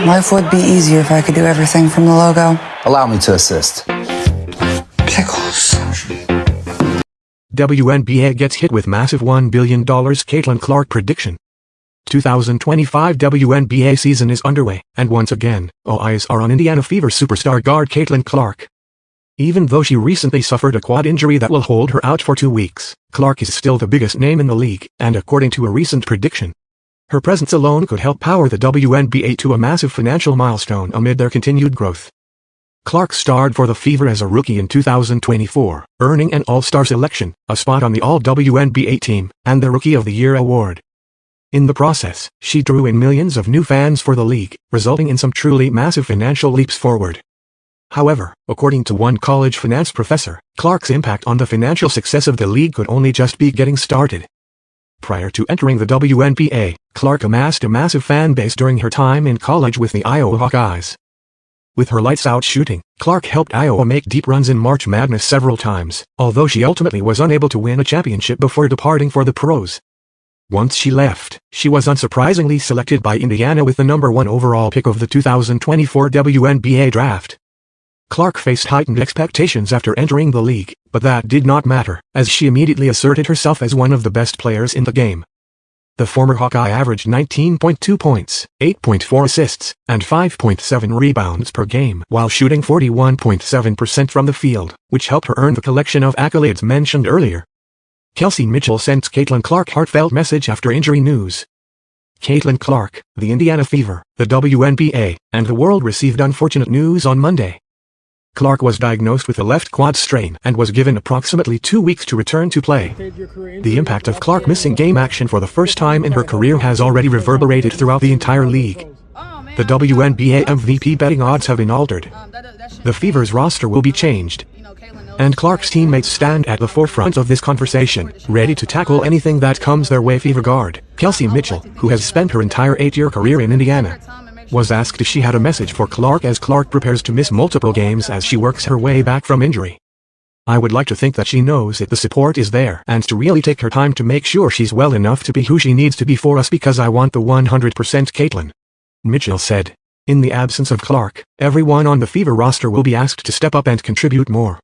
Life would be easier if I could do everything from the logo. Allow me to assist. Pickles. WNBA gets hit with massive $1 billion Caitlin Clark prediction. 2025 WNBA season is underway, and once again, all eyes are on Indiana Fever superstar guard Caitlin Clark. Even though she recently suffered a quad injury that will hold her out for 2 weeks, Clark is still the biggest name in the league, and according to a recent prediction, her presence alone could help power the WNBA to a massive financial milestone amid their continued growth. Clark starred for the Fever as a rookie in 2024, earning an All-Star selection, a spot on the All-WNBA team, and the Rookie of the Year award. In the process, she drew in millions of new fans for the league, resulting in some truly massive financial leaps forward. However, according to one college finance professor, Clark's impact on the financial success of the league could only just be getting started. Prior to entering the WNBA, Clark amassed a massive fan base during her time in college with the Iowa Hawkeyes. With her lights-out shooting, Clark helped Iowa make deep runs in March Madness several times, although she ultimately was unable to win a championship before departing for the pros. Once she left, she was unsurprisingly selected by Indiana with the number 1 overall pick of the 2024 WNBA draft. Clark faced heightened expectations after entering the league, but that did not matter, as she immediately asserted herself as one of the best players in the game. The former Hawkeye averaged 19.2 points, 8.4 assists, and 5.7 rebounds per game while shooting 41.7% from the field, which helped her earn the collection of accolades mentioned earlier. Kelsey Mitchell sent Caitlin Clark heartfelt message after injury news. Caitlin Clark, the Indiana Fever, the WNBA, and the world received unfortunate news on Monday. Clark was diagnosed with a left quad strain and was given approximately 2 weeks to return to play. The impact of Clark missing game action for the first time in her career has already reverberated throughout the entire league. The WNBA MVP betting odds have been altered. The Fever's roster will be changed. And Clark's teammates stand at the forefront of this conversation, ready to tackle anything that comes their way. Fever guard Kelsey Mitchell, who has spent her entire 8-year career in Indiana, was asked if she had a message for Clark as Clark prepares to miss multiple games as she works her way back from injury. "I would like to think that she knows that the support is there and to really take her time to make sure she's well enough to be who she needs to be for us because I want the 100% Caitlin," Mitchell said. In the absence of Clark, everyone on the Fever roster will be asked to step up and contribute more.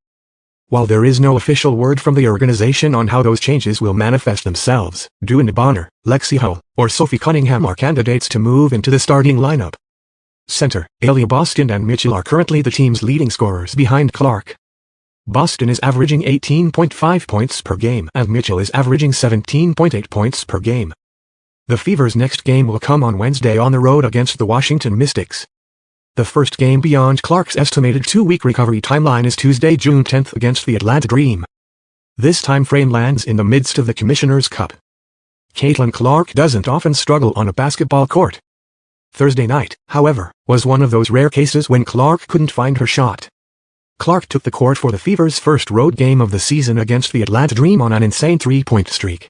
While there is no official word from the organization on how those changes will manifest themselves, Dewayne Bonner, Lexi Hull, or Sophie Cunningham are candidates to move into the starting lineup. Center, Aaliyah Boston and Mitchell are currently the team's leading scorers behind Clark. Boston is averaging 18.5 points per game and Mitchell is averaging 17.8 points per game. The Fever's next game will come on Wednesday on the road against the Washington Mystics. The first game beyond Clark's estimated 2-week recovery timeline is Tuesday, June 10th against the Atlanta Dream. This time frame lands in the midst of the Commissioner's Cup. Caitlin Clark doesn't often struggle on a basketball court. Thursday night, however, was one of those rare cases when Clark couldn't find her shot. Clark took the court for the Fever's first road game of the season against the Atlanta Dream on an insane 3-point streak.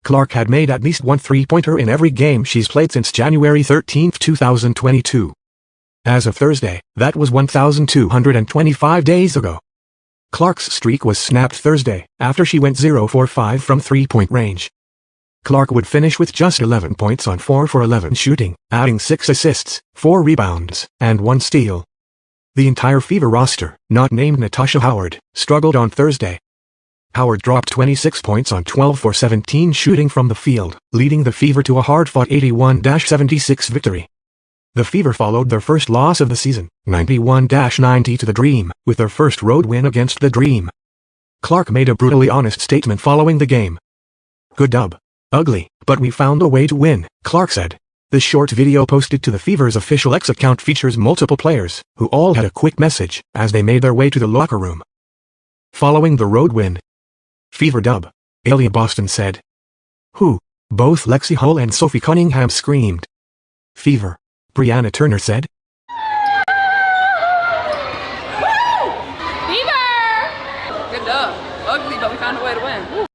Clark had made at least one 3-pointer in every game she's played since January 13, 2022. As of Thursday, that was 1,225 days ago. Clark's streak was snapped Thursday, after she went 0 for 5 from 3-point range. Clark would finish with just 11 points on 4 for 11 shooting, adding 6 assists, 4 rebounds, and 1 steal. The entire Fever roster, not named Natasha Howard, struggled on Thursday. Howard dropped 26 points on 12 for 17 shooting from the field, leading the Fever to a hard-fought 81-76 victory. The Fever followed their first loss of the season, 91-90 to the Dream, with their first road win against the Dream. Clark made a brutally honest statement following the game. "Good dub. Ugly, but we found a way to win," Clark said. The short video posted to the Fever's official X account features multiple players, who all had a quick message, as they made their way to the locker room. Following the road win. "Fever dub," Aaliyah Boston said. "Who?" Both Lexi Hull and Sophie Cunningham screamed. "Fever," Brianna Turner said.